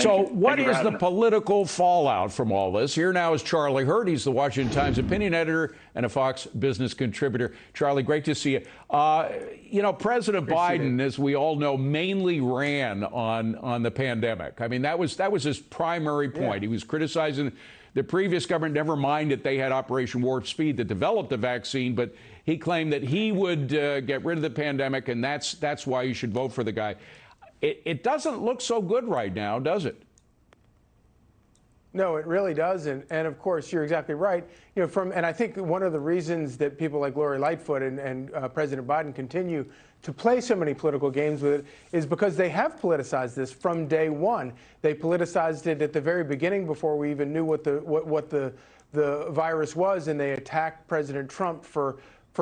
So what is the political fallout from all this? Here now is Charlie Hurd. He's the Washington Times opinion editor and a Fox Business contributor. Charlie, great to see you. President Biden, as we all know, mainly ran on the pandemic. I mean, that was his primary point. Yeah. He was criticizing the previous government, never mind that they had Operation Warp Speed that developed the vaccine, but he claimed that he would get rid of the pandemic, and that's why you should vote for the guy. It doesn't look so good right now, does it? No, it really doesn't. And of course, you're exactly right. And I think one of the reasons that people like Lori Lightfoot and President Biden continue to play so many political games with it is because they have politicized this from day one. They politicized it at the very beginning before we even knew what the virus was, and they attacked President Trump for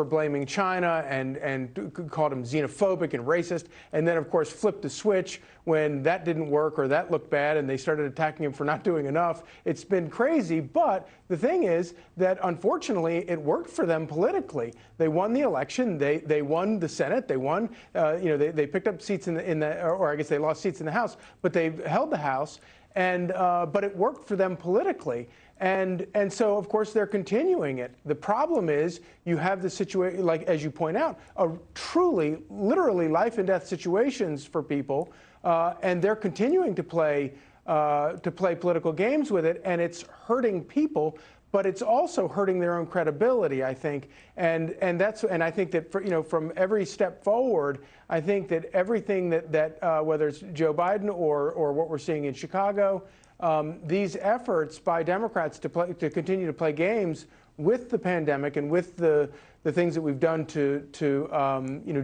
blaming China and called him xenophobic and racist, and then, of course, flipped the switch when that didn't work or that looked bad, and they started attacking him for not doing enough. It's been crazy, but the thing is that, unfortunately, it worked for them politically. They won the election. They won the Senate. They won, they picked up seats or I guess they lost seats in the House, but they held the House, but it worked for them politically. And so, of course, they're continuing it. The problem is you have the situation, like, as you point out, truly, literally life and death situations for people, and they're continuing to play political games with it, and it's hurting people, but it's also hurting their own credibility, I think. And I think that from every step forward, I think that everything that whether it's Joe Biden or what we're seeing in Chicago. These efforts by Democrats to continue to play games with the pandemic and with the things that we've done to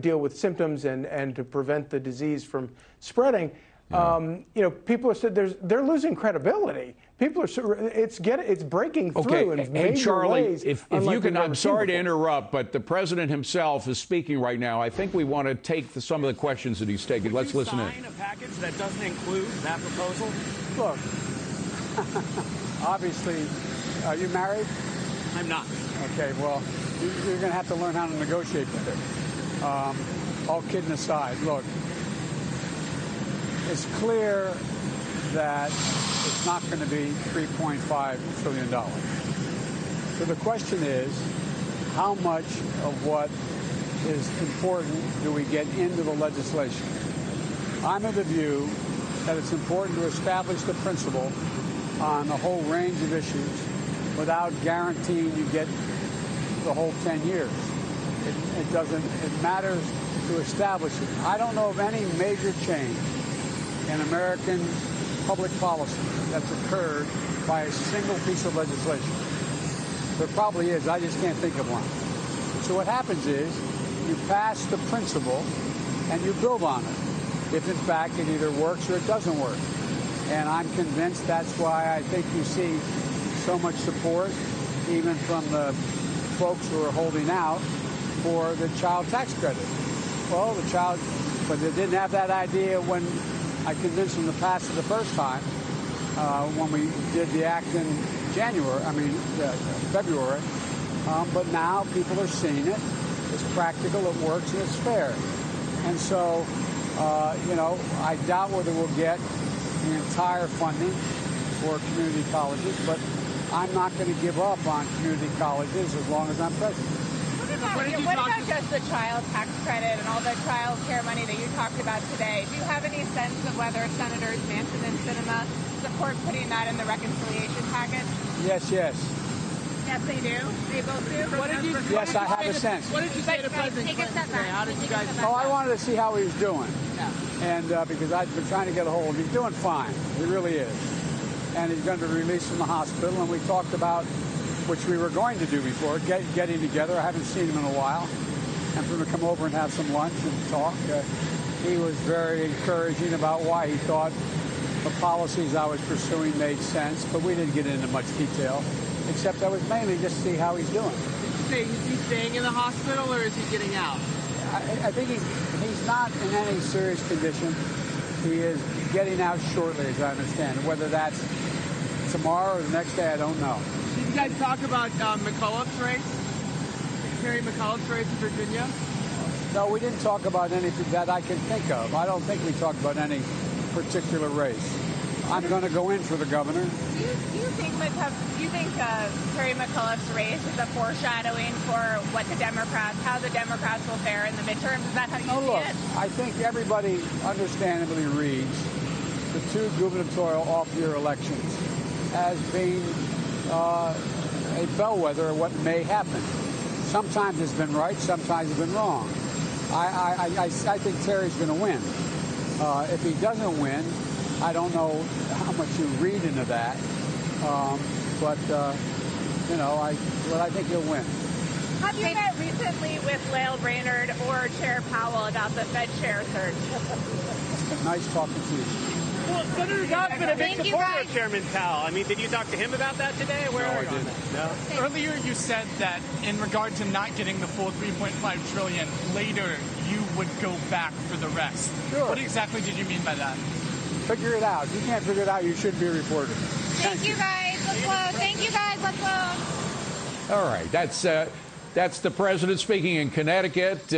deal with symptoms and to prevent the disease from spreading. Yeah. People are they're losing credibility. People are it's breaking through in major Charlie, ways. If you can, I'm sorry to interrupt, but the president himself is speaking right now. I think we want to take some of the questions that he's taking. Let's listen in. Would you sign a package that doesn't include that proposal? Look, obviously, are you married? I'm not. Okay, well, you're going to have to learn how to negotiate with it. All kidding aside, look, it's clear that it's not going to be $3.5 trillion. So the question is, how much of what is important do we get into the legislation? I'm of the view that it's important to establish the principle on a whole range of issues without guaranteeing you get the whole 10 years. It matters to establish it. I don't know of any major change in American public policy that's occurred by a single piece of legislation. There probably is, I just can't think of one. So what happens is you pass the principle and you build on it, if in fact it either works or it doesn't work. And I'm convinced that's why I think you see so much support, even from the folks who are holding out for the child tax credit. Well, but they didn't have that idea when I convinced them to pass it the first time, when we did the act in February. But now people are seeing it. It's practical, it works, and it's fair. And so, I doubt whether we'll get the entire funding for community colleges, but I'm not going to give up on community colleges as long as I'm president. What about just the child tax credit and all the child care money that you talked about today? Do you have any sense of whether Senators Manchin and Sinema support putting that in the reconciliation package? Yes. Yes, they do? They both do? Yes, I have a sense. What did you say to President Clinton today? How did you guys... I wanted to see how he was doing. Yeah. And because I've been trying to get a hold of him. He's doing fine. He really is. And he's going to be released from the hospital. And we talked about, which we were going to do before, getting together. I haven't seen him in a while. And for him to come over and have some lunch and talk. He was very encouraging about why he thought the policies I was pursuing made sense. But we didn't get into much detail, except I was mainly just to see how he's doing. Is he staying in the hospital or is he getting out? I think he's not in any serious condition. He is getting out shortly, as I understand. Whether that's tomorrow or the next day, I don't know. Did you guys talk about McCullough's race? Terry McCullough's race in Virginia? No, we didn't talk about anything that I can think of. I don't think we talked about any particular race. I'm going to go in for the governor. Do you think Terry McAuliffe's race is a foreshadowing for how the Democrats will fare in the midterms? Is that how you see Look, it? I think everybody understandably reads the two gubernatorial off-year elections as being a bellwether of what may happen. Sometimes it's been right, sometimes it's been wrong. I think Terry's going to win. If he doesn't win, I don't know how much you read into that, but I think he'll win. Have you met recently with Lael Brainerd or Chair Powell about the Fed chair search? Nice talking to you. Well, Senator Dodd's been a big Thank you, supporter guys. of Chairman Powell. I mean, did you talk to him about that today? Where No, are I you on didn't. that? No? Earlier, you said that in regard to not getting the full 3.5 trillion, later you would go back for the rest. Sure. What exactly did you mean by that? Figure it out. If you can't figure it out, you shouldn't be a reporter. Thank you guys. Let's go. Thank you guys. Let's go. All right, that's the president speaking in Connecticut,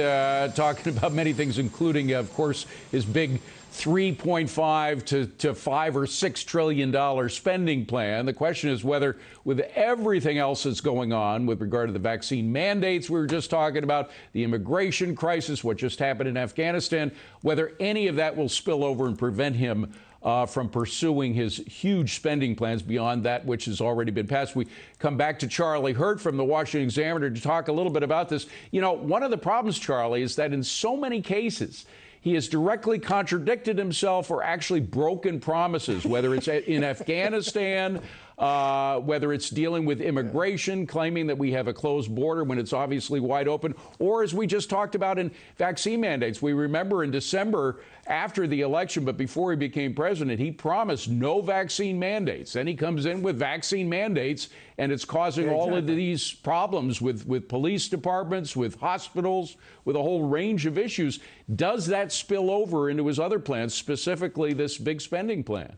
talking about many things, including, of course, his big $3.5 to $5 or $6 trillion spending plan. The question is whether, with everything else that's going on with regard to the vaccine mandates we were just talking about, the immigration crisis, what just happened in Afghanistan, whether any of that will spill over and prevent him from pursuing his huge spending plans beyond that which has already been passed. We come back to Charlie Hurt from the Washington Examiner to talk a little bit about this. You know, one of the problems, Charlie, is that in so many cases, he has directly contradicted himself or actually broken promises, whether it's in Afghanistan, whether it's dealing with immigration, claiming that we have a closed border when it's obviously wide open, or as we just talked about in vaccine mandates. We remember in December, after the election, but before he became president, he promised no vaccine mandates. Then he comes in with vaccine mandates, and it's causing all of these problems with police departments, with hospitals, with a whole range of issues. Does that spill over into his other plans, specifically this big spending plan?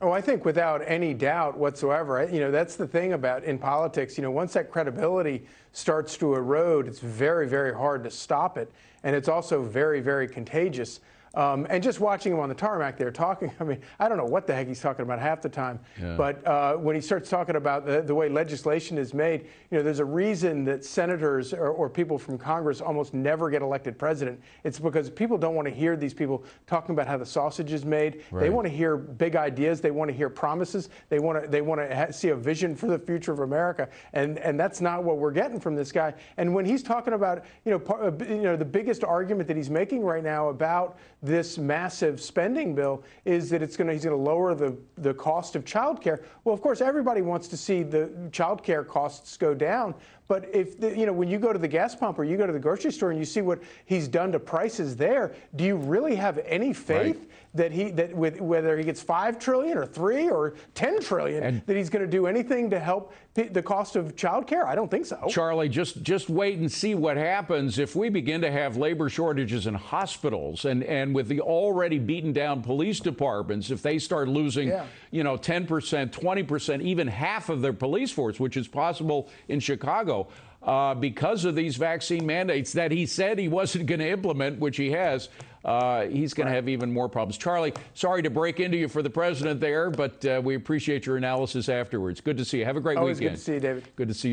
Oh, I think without any doubt whatsoever. That's the thing about in politics. Once that credibility starts to erode, it's very, very hard to stop it. And it's also very, very contagious. And just watching him on the tarmac there talking, I mean, I don't know what the heck he's talking about half the time. Yeah. But when he starts talking about the way legislation is made, there's a reason that senators or people from Congress almost never get elected president. It's because people don't want to hear these people talking about how the sausage is made. Right. They want to hear big ideas. They want to hear promises. They want to see a vision for the future of America. And that's not what we're getting from this guy. And when he's talking about, the biggest argument that he's making right now about this massive spending bill is that he's going to lower the cost of child care. Well, of course, everybody wants to see the child care costs go down. But if when you go to the gas pump or you go to the grocery store and you see what he's done to prices there, do you really have any faith that whether he gets $5 trillion or $3 or $10 trillion, that he's going to do anything to help the cost of child care? I don't think so. Charlie, just wait and see what happens if we begin to have labor shortages in hospitals and with the already beaten down police departments, if they start losing, 10%, 20%, even half of their police force, which is possible in Chicago, because of these vaccine mandates that he said he wasn't going to implement, which he has. He's going to have even more problems. Charlie, sorry to break into you for the president there, but we appreciate your analysis afterwards. Good to see you. Have a great weekend. Always good to see you, David. Good to see you.